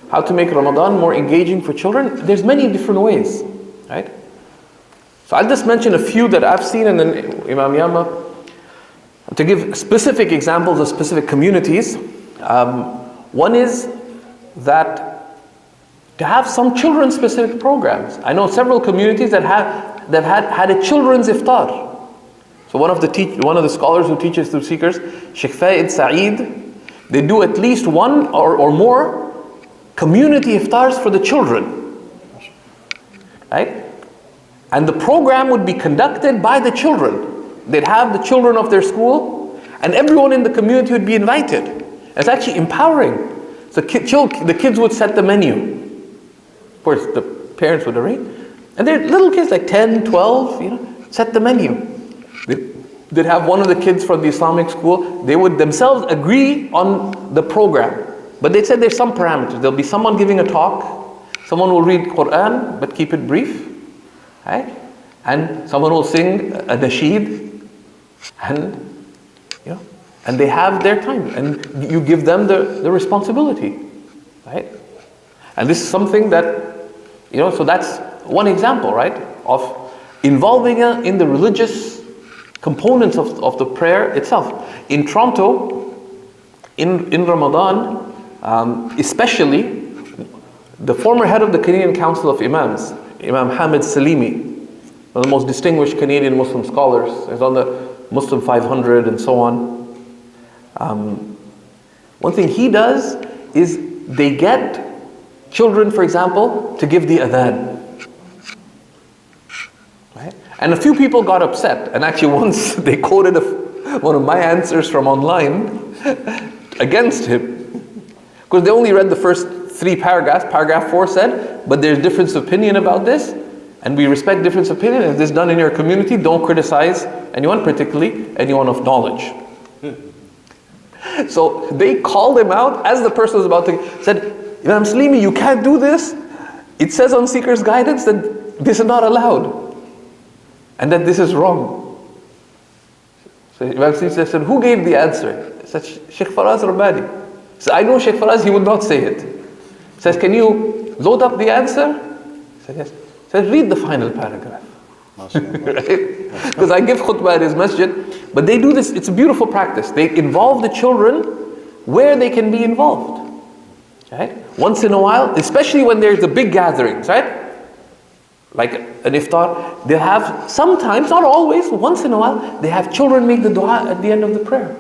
how to make Ramadan more engaging for children. There's many different ways, right? So I'll just mention a few that I've seen, and then Imam Yama, to give specific examples of specific communities. One is that to have some children-specific programs. I know several communities that have had a children's iftar. So one of the scholars who teaches through Seekers, Shaykh Saeed, they do at least one or more community iftars for the children, right? And the program would be conducted by the children. They'd have the children of their school, and everyone in the community would be invited. It's actually empowering. So the kids would set the menu. Of course, the parents would arrange. And they're little kids, like 10, 12, set the menu. They'd have one of the kids from the Islamic school, they would themselves agree on the program. But they said there's some parameters. There'll be someone giving a talk, someone will read Quran, but keep it brief, right? And someone will sing a nasheed, and they have their time, and you give them the responsibility, right? And this is something that, so that's one example, right, of involving in the religious components of the prayer itself. In Toronto, in Ramadan, especially, the former head of the Canadian Council of Imams, Imam Hamid Salimi, one of the most distinguished Canadian Muslim scholars, is on the Muslim 500 and so on. One thing he does is they get children, for example, to give the adhan. Right? And a few people got upset, and actually once they quoted one of my answers from online against him. Because they only read the first 3 paragraphs. Paragraph 4 said, but there's difference of opinion about this, and we respect difference of opinion. If this is done in your community, don't criticize anyone, particularly anyone of knowledge. So they called him out as the person was about to, said, Imam Salimi, you can't do this. It says on Seeker's Guidance that this is not allowed, and that this is wrong. So Imam Salimi said, who gave the answer? He said, Shaykh Faraz Rabbani. He said, I know Shaykh Faraz, he would not say it. He says, can you load up the answer? He said, yes. He said, read the final paragraph. Right? Because I give khutbah at his masjid, but they do this, it's a beautiful practice. They involve the children where they can be involved. Right? Once in a while, especially when there's the big gatherings, right? Like an iftar, they have sometimes, not always, once in a while, they have children make the dua at the end of the prayer.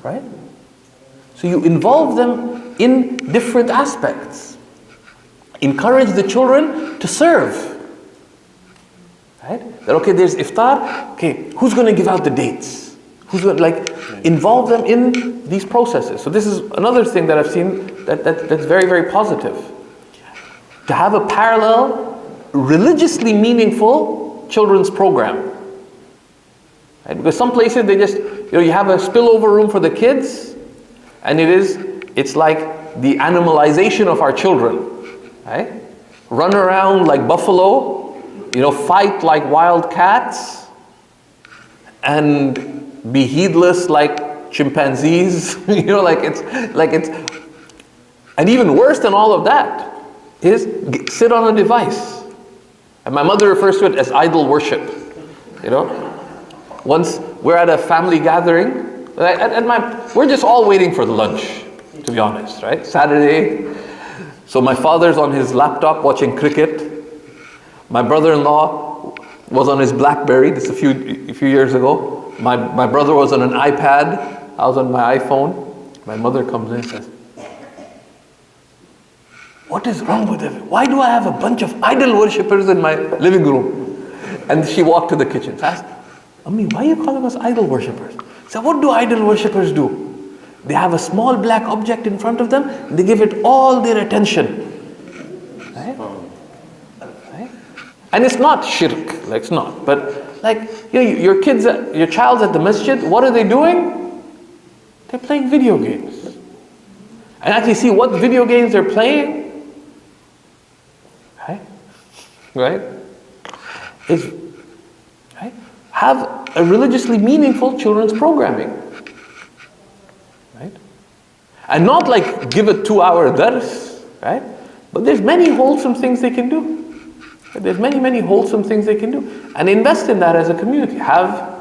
Right? So you involve them in different aspects. Encourage the children to serve. Right? That okay, there's iftar, okay, who's going to give out the dates? Who's going to involve them in these processes? So this is another thing that I've seen that's very, very positive. To have a parallel, religiously meaningful children's program. Right? Because some places they just, you have a spillover room for the kids, and it's like the animalization of our children. Right? Run around like buffalo, fight like wild cats, and be heedless like chimpanzees. It's and even worse than all of that is sit on a device. And my mother refers to it as idol worship. Once we're at a family gathering, we're just all waiting for the lunch, to be honest, right? Saturday. So my father's on his laptop watching cricket. My brother-in-law was on his BlackBerry, this a few years ago. My brother was on an iPad. I was on my iPhone. My mother comes in and says, what is wrong with it? Why do I have a bunch of idol worshippers in my living room? And she walked to the kitchen. So I asked, Ammi, why are you calling us idol worshippers? She said, what do idol worshippers do? They have a small black object in front of them, and they give it all their attention. Right? Right? And it's not shirk, it's not. But your child's at the masjid, what are they doing? They're playing video games. And actually see what video games they're playing. Right? Right? Have a religiously meaningful children's programming. Right? And not like give a 2-hour dars, right? But there's many wholesome things they can do. There's many wholesome things they can do. And invest in that as a community. Have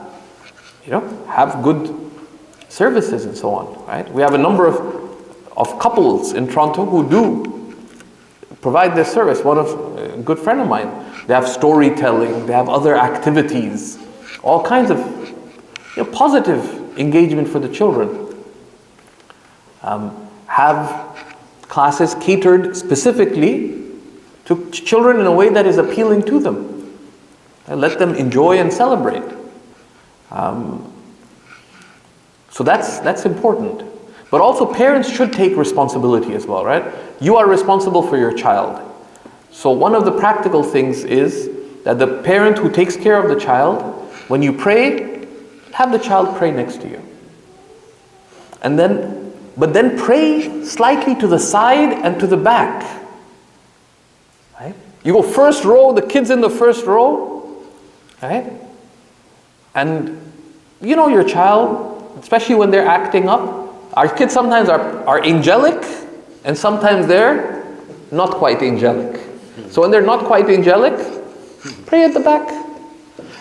good services and so on, right? We have a number of couples in Toronto who do provide this service. A good friend of mine, they have storytelling, they have other activities, all kinds of positive engagement for the children. Have classes catered specifically to children in a way that is appealing to them. And let them enjoy and celebrate. So that's important. But also parents should take responsibility as well, right? You are responsible for your child. So one of the practical things is that the parent who takes care of the child, when you pray, have the child pray next to you. But then pray slightly to the side and to the back. Right? You go first row, the kid's in the first row, right? And your child, especially when they're acting up, our kids sometimes are angelic, and sometimes they're not quite angelic. So when they're not quite angelic, pray at the back.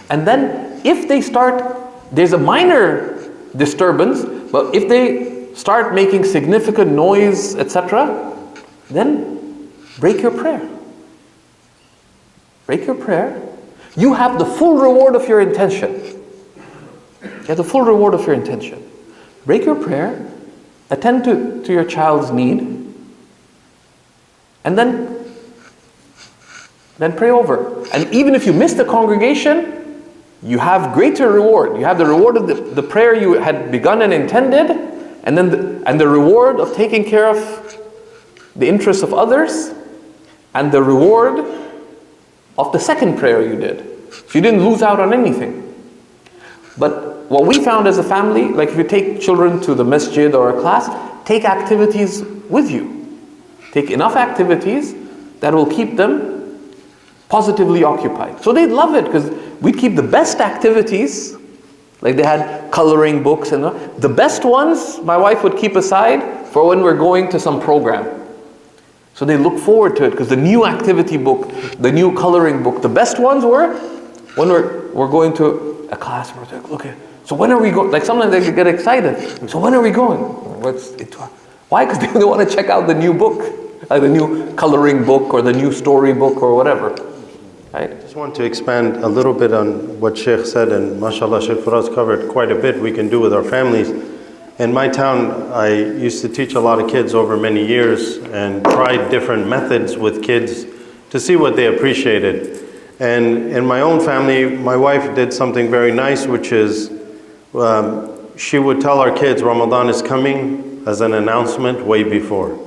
And then if they start, there's a minor disturbance, but if they start making significant noise, etc., then break your prayer. Break your prayer. You have the full reward of your intention. You have the full reward of your intention. Break your prayer, attend to your child's need, and then pray over. And even if you miss the congregation, you have greater reward. You have the reward of the prayer you had begun and intended, and then the reward of taking care of the interests of others, and the reward of the second prayer you did. So you didn't lose out on anything. But what we found as a family, like if you take children to the Masjid or a class, take activities with you. Take enough activities that will keep them positively occupied. So they'd love it because we'd keep the best activities, like they had coloring books and the best ones my wife would keep aside for when we're going to some program. So they look forward to it because the new activity book, the new coloring book, the best ones were when we're going to a class. We're like, okay, so when are we going? Like sometimes they get excited. So when are we going? Why? Because they want to check out the new book, like the new coloring book or the new story book or whatever. Right? I just want to expand a little bit on what Shaykh said, and mashallah, Shaykh Faraz covered quite a bit we can do with our families. In my town, I used to teach a lot of kids over many years and tried different methods with kids to see what they appreciated. And in my own family, my wife did something very nice, which is she would tell our kids Ramadan is coming as an announcement way before.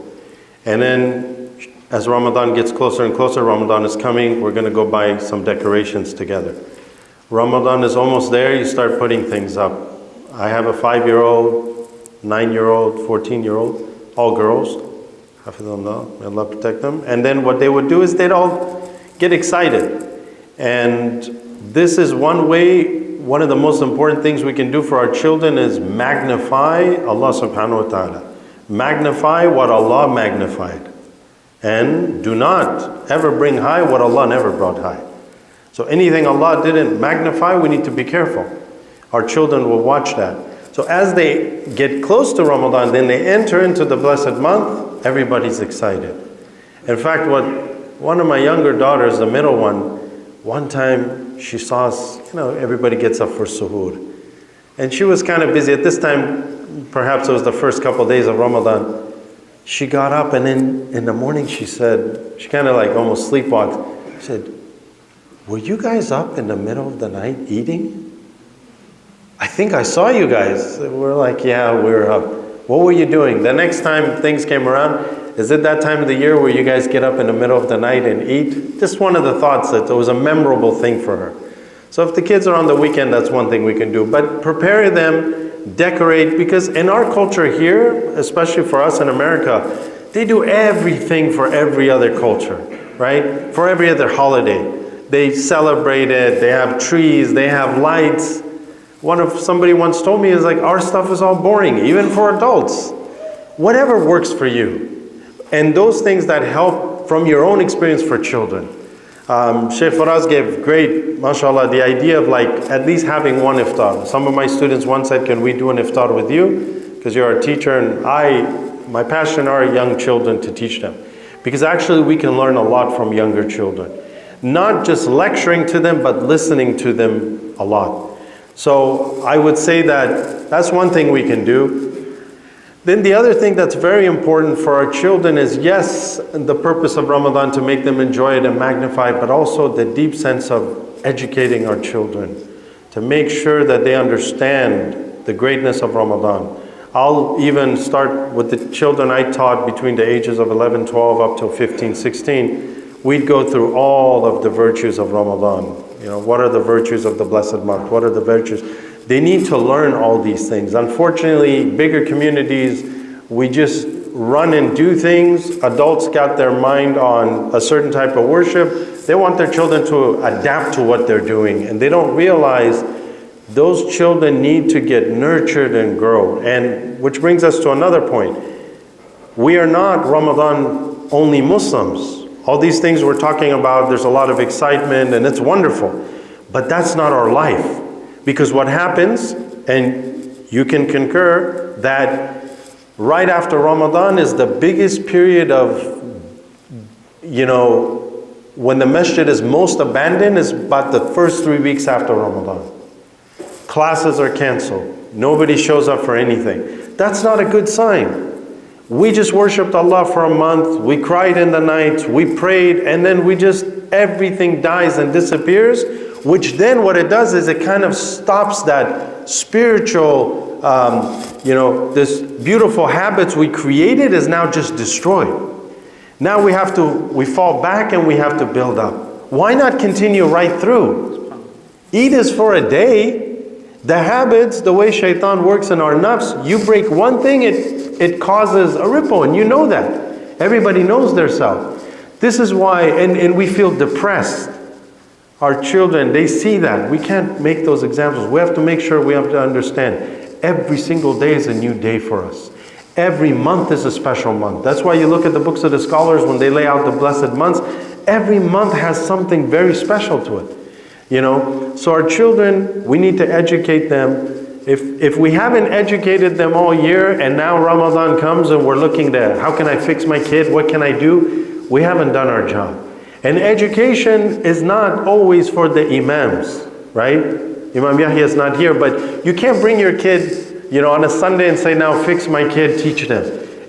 And then as Ramadan gets closer and closer, Ramadan is coming, we're going to go buy some decorations together. Ramadan is almost there, you start putting things up. I have a 5-year-old, 9-year-old, 14-year-old, all girls. Hafidhullah, may Allah protect them. And then what they would do is they'd all get excited. And this is one way, one of the most important things we can do for our children is magnify Allah subhanahu wa ta'ala. Magnify what Allah magnified. And do not ever bring high what Allah never brought high. So anything Allah didn't magnify, we need to be careful. Our children will watch that. So as they get close to Ramadan, then they enter into the blessed month, everybody's excited. In fact, one of my younger daughters, the middle one time she saw us, everybody gets up for suhoor. And she was kind of busy. At this time, perhaps it was the first couple of days of Ramadan, she got up and then in the morning she said, she kind of like almost sleepwalked. She said, "Were you guys up in the middle of the night eating? I think I saw you guys." We're like, "Yeah, we're up." "What were you doing?" The next time things came around, "Is it that time of the year where you guys get up in the middle of the night and eat?" Just one of the thoughts that it was a memorable thing for her. So if the kids are on the weekend, that's one thing we can do. But prepare them, decorate, because in our culture here, especially for us in America, they do everything for every other culture, right? For every other holiday. They celebrate it, they have trees, they have lights. Somebody once told me, is like, our stuff is all boring, even for adults. Whatever works for you. And those things that help from your own experience for children. Shaykh Faraz gave great, mashallah, the idea of like at least having one iftar. Some of my students once said, can we do an iftar with you? Because you're a teacher, and my passion are young children to teach them. Because actually we can learn a lot from younger children. Not just lecturing to them, but listening to them a lot. So I would say that that's one thing we can do. Then the other thing that's very important for our children is, yes, the purpose of Ramadan to make them enjoy it and magnify it, but also the deep sense of educating our children, to make sure that they understand the greatness of Ramadan. I'll even start with the children I taught between the ages of 11, 12 up till 15, 16. We'd go through all of the virtues of Ramadan. You know, what are the virtues of the blessed month? What are the virtues? They need to learn all these things. Unfortunately, bigger communities, we just run and do things. Adults got their mind on a certain type of worship. They want their children to adapt to what they're doing, and they don't realize those children need to get nurtured and grow. And which brings us to another point. We are not Ramadan only Muslims. All these things we're talking about, there's a lot of excitement and it's wonderful. But that's not our life. Because what happens, and you can concur, that right after Ramadan is the biggest period of, when the masjid is most abandoned is about the first 3 weeks after Ramadan. Classes are canceled. Nobody shows up for anything. That's not a good sign. We just worshipped Allah for a month. We cried in the night. We prayed. And then everything dies and disappears. Which then what it does is it kind of stops that spiritual, this beautiful habits we created is now just destroyed. Now we fall back and we have to build up. Why not continue right through? Eid is for a day. The habits, the way shaitan works in our nafs, you break one thing, it causes a ripple, and you know that. Everybody knows their self. This is why, and we feel depressed. Our children, they see that. We can't make those examples. We have to make sure we have to understand. Every single day is a new day for us. Every month is a special month. That's why you look at the books of the scholars when they lay out the blessed months. Every month has something very special to it. So our children, we need to educate them. If we haven't educated them all year and now Ramadan comes and we're looking to, how can I fix my kid? What can I do? We haven't done our job. And education is not always for the imams, right? Imam Yahya is not here, but you can't bring your kid, on a Sunday and say, now fix my kid, teach them.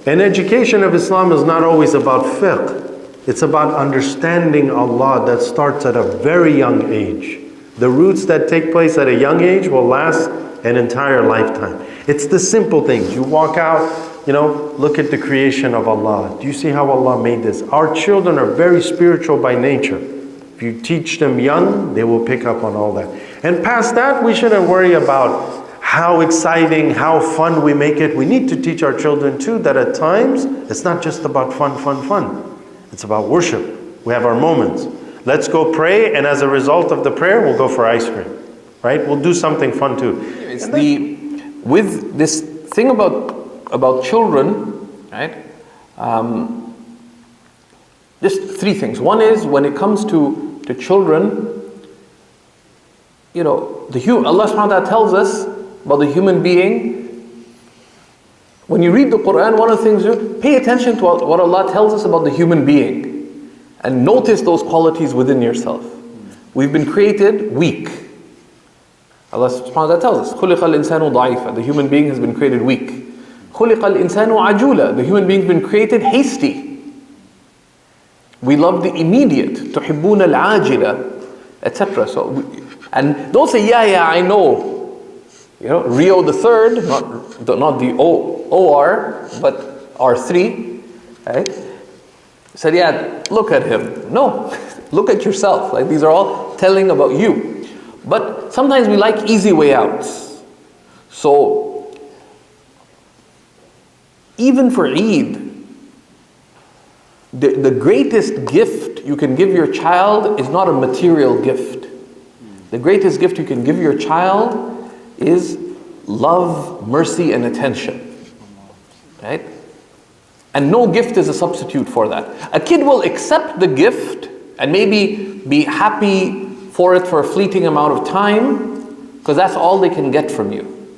And education of Islam is not always about fiqh. It's about understanding Allah that starts at a very young age. The roots that take place at a young age will last an entire lifetime. It's the simple things. You walk out, look at the creation of Allah. Do you see how Allah made this? Our children are very spiritual by nature. If you teach them young, they will pick up on all that. And past that, we shouldn't worry about how exciting, how fun we make it. We need to teach our children too that at times, it's not just about fun. It's about worship. We have our moments. Let's go pray, and as a result of the prayer, we'll go for ice cream. Right? We'll do something fun too. With this thing about children, right? Just three things. One is when it comes to children, Allah subhanahu wa ta'ala tells us about the human being. When you read the Quran, one of the things you pay attention to what Allah tells us about the human being and notice those qualities within yourself. We've been created weak. Allah subhanahu wa ta'ala tells us, خُلِقَ الْإِنسَانُ ضَعِيفًا. The human being has been created weak. خُلِقَ الْإِنسَانُ عَجُولًا. The human being has been created hasty. We love the immediate. تُحِبُّونَ الْعَاجِلَ, etc. And don't say, yeah, I know. Rio the third, not the OR, but R3, right? Said, yeah, look at him. No, look at yourself. Like, these are all telling about you. But sometimes we like easy way outs. So, even for Eid, the greatest gift you can give your child is not a material gift. The greatest gift you can give your child is love, mercy, and attention. Right? And no gift is a substitute for that. A kid will accept the gift and maybe be happy for it for a fleeting amount of time, because that's all they can get from you.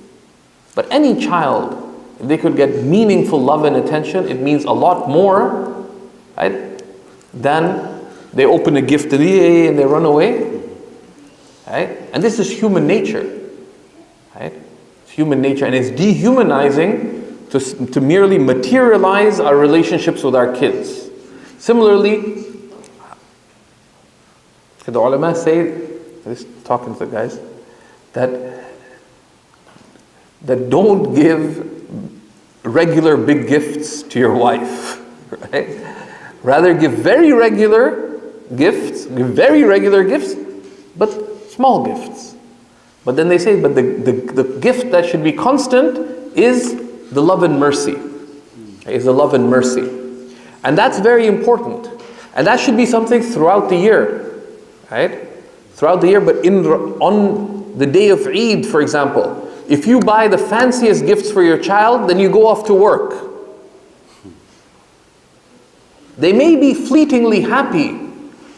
But any child, if they could get meaningful love and attention, it means a lot more, right, than they open a gift and they run away. Right? And this is human nature. Right? It's human nature, and it's dehumanizing to merely materialize our relationships with our kids. Similarly, the ulama say, just talking to the guys, that don't give regular big gifts to your wife. Right? Rather give very regular gifts, but small gifts. But then they say, but the gift that should be constant is the love and mercy. Is the love and mercy. And that's very important. And that should be something throughout the year. Right? Throughout the year, but on the day of Eid, for example, if you buy the fanciest gifts for your child, then you go off to work. They may be fleetingly happy,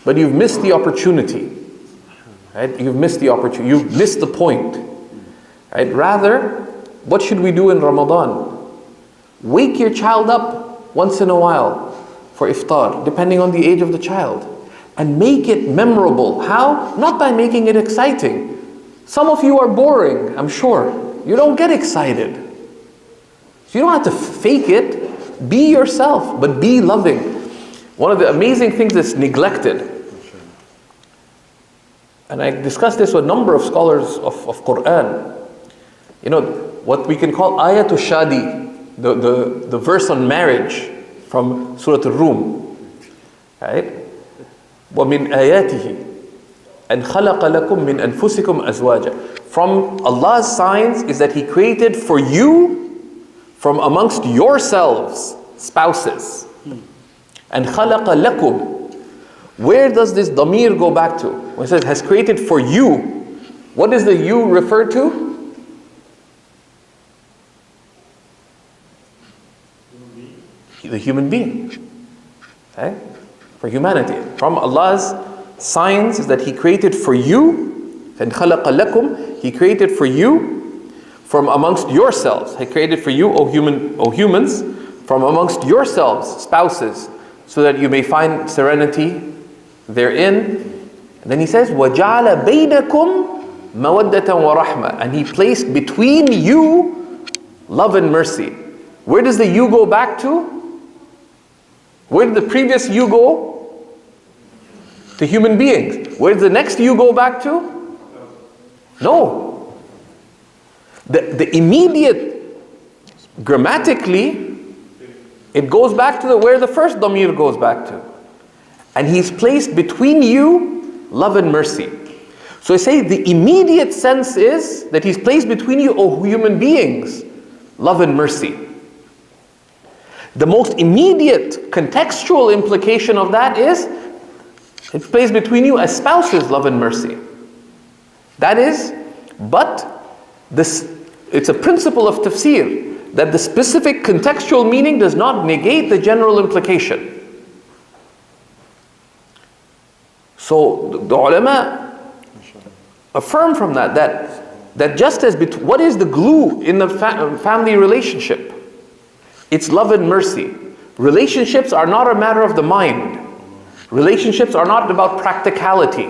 but you've missed the opportunity. Right? You've missed the opportunity. You've missed the point. Right? Rather, what should we do in Ramadan? Wake your child up once in a while for iftar, depending on the age of the child. And make it memorable. How? Not by making it exciting. Some of you are boring, I'm sure. You don't get excited. So you don't have to fake it. Be yourself, but be loving. One of the amazing things that's neglected, and I discussed this with a number of scholars of Quran, what we can call ayatul shadi, the verse on marriage from Surah Al-Rum, right? وَمِنْ آيَاتِهِ أَنْ خَلَقَ لَكُم مِّنْ أَنفُسِكُمْ أَزْوَاجًا. From Allah's signs is that He created for you from amongst yourselves spouses. And خَلَقَ لَكُم. Where does this damir go back to? When it says has created for you, what does the you refer to? The human being. Okay? For humanity. From Allah's signs is that He created for you, and خَلَقَ لَكُمْ, He created for you from amongst yourselves. He created for you, O humans, from amongst yourselves, spouses, so that you may find serenity therein. And then He says, وَجَعَلَ بَيْنَكُمْ مَوَدَّةً وَرَحْمَةً. And He placed between you love and mercy. Where does the you go back to? Where did the previous you go? To human beings. Where did the next you go back to? No. The immediate, grammatically, it goes back to where the first damir goes back to. And He's placed between you love and mercy. So I say the immediate sense is that He's placed between you, O human beings, love and mercy. The most immediate contextual implication of that is it's placed between you as spouses, love and mercy. That is, but it's a principle of tafsir, that the specific contextual meaning does not negate the general implication. So the ulama affirm from that just as what is the glue in the family relationship? It's love and mercy. Relationships are not a matter of the mind. Relationships are not about practicality.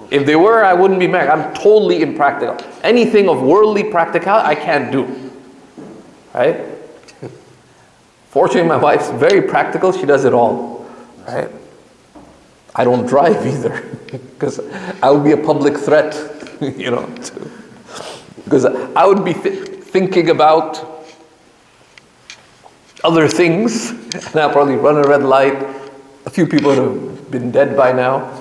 If they were, I wouldn't be married. I'm totally impractical. Anything of worldly practicality, I can't do. Right? Fortunately, my wife's very practical. She does it all. Right? I don't drive either, because I would be a public threat, because I would be thinking about other things, and I'll probably run a red light. A few people have been dead by now.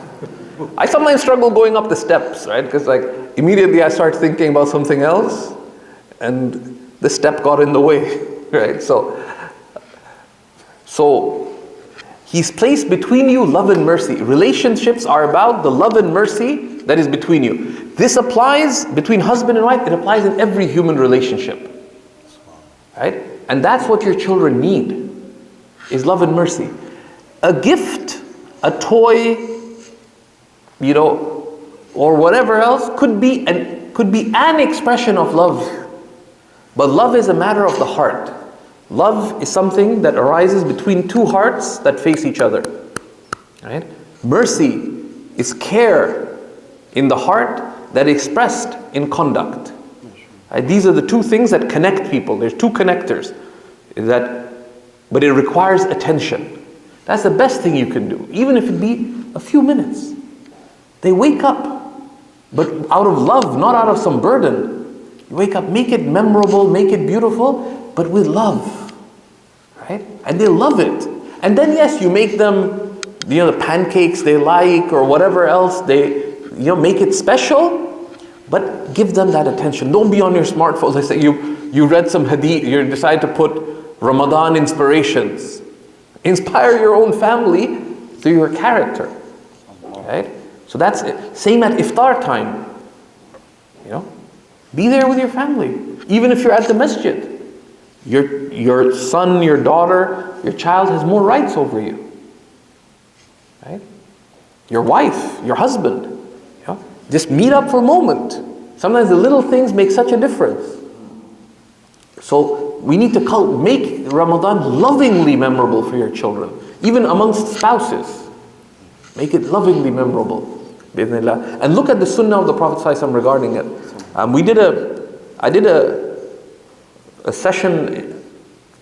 I sometimes struggle going up the steps, right? Because immediately I start thinking about something else, and the step got in the way, right? So He's placed between you love and mercy. Relationships are about the love and mercy that is between you. This applies between husband and wife. It applies in every human relationship. Right? And that's what your children need. is love and mercy. A gift, a toy, or whatever else could be an expression of love. But love is a matter of the heart. Love is something that arises between two hearts that face each other. Right? Mercy is care in the heart that is expressed in conduct. Right? These are the two things that connect people. There's two connectors. But it requires attention. That's the best thing you can do, even if it be a few minutes. They wake up, but out of love, not out of some burden. You wake up, make it memorable, make it beautiful, but with love. Right? And they love it. And then yes, you make them, the pancakes they like or whatever else, make it special, but give them that attention. Don't be on your smartphone. Let's say you read some hadith, you decide to put Ramadan inspirations. Inspire your own family through your character. Right? So that's it. Same at iftar time. Be there with your family. Even if you're at the masjid. Your son, your daughter, your child has more rights over you. Right? Your wife, your husband. Just meet up for a moment. Sometimes the little things make such a difference. So we need to make Ramadan lovingly memorable for your children. Even amongst spouses. Make it lovingly memorable. And look at the sunnah of the Prophet ﷺ regarding it. I did a session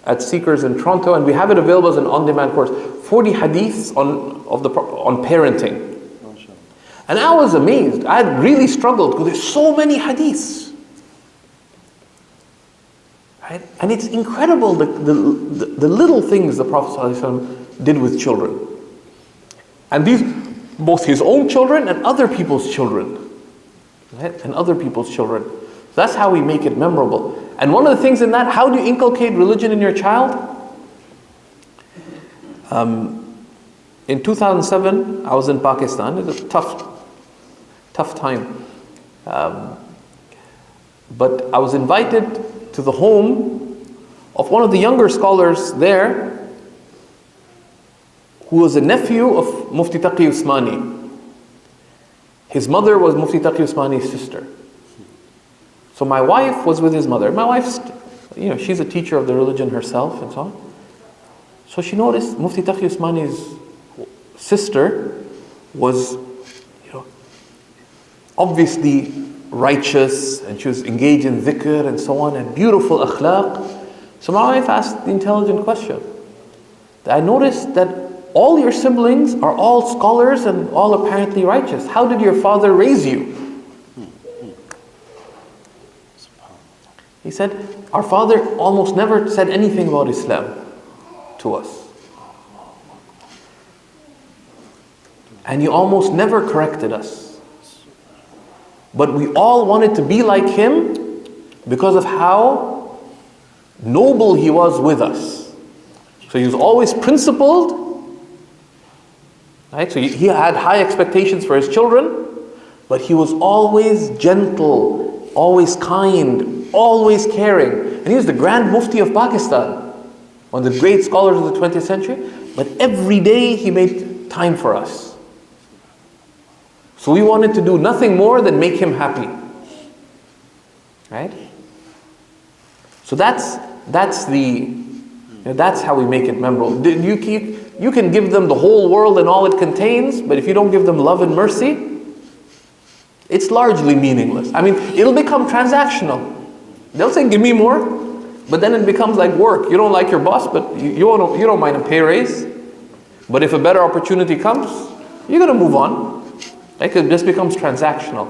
at Seekers in Toronto, and we have it available as an on-demand course. 40 hadiths on parenting. And I was amazed. I had really struggled because there's so many hadiths. Right? And it's incredible the little things the Prophet ﷺ did with children. And these, both his own children and other people's children. Right? And other people's children. That's how we make it memorable. And one of the things in that, how do you inculcate religion in your child? In 2007, I was in Pakistan. It was a tough time. But I was invited to the home of one of the younger scholars there, who was a nephew of Mufti Taqi Usmani. His mother was Mufti Taqi Usmani's sister. So my wife was with his mother. My wife's, she's a teacher of the religion herself and so on. So she noticed Mufti Taqi Usmani's sister was, obviously righteous, and she was engaged in dhikr and so on, and beautiful akhlaq. So my wife asked the intelligent question. I noticed that all your siblings are all scholars and all apparently righteous. How did your father raise you? He said, our father almost never said anything about Islam to us. And he almost never corrected us. But we all wanted to be like him because of how noble he was with us. So he was always principled. Right? So he had high expectations for his children, but he was always gentle, always kind, always caring. And he was the Grand Mufti of Pakistan, one of the great scholars of the 20th century, but every day he made time for us. So we wanted to do nothing more than make him happy. Right? So that's how we make it memorable. You can give them the whole world and all it contains, but if you don't give them love and mercy, it's largely meaningless. I mean, it'll become transactional. They'll say, give me more, but then it becomes like work. You don't like your boss, but you don't mind a pay raise. But if a better opportunity comes, you're going to move on. Like it just becomes transactional.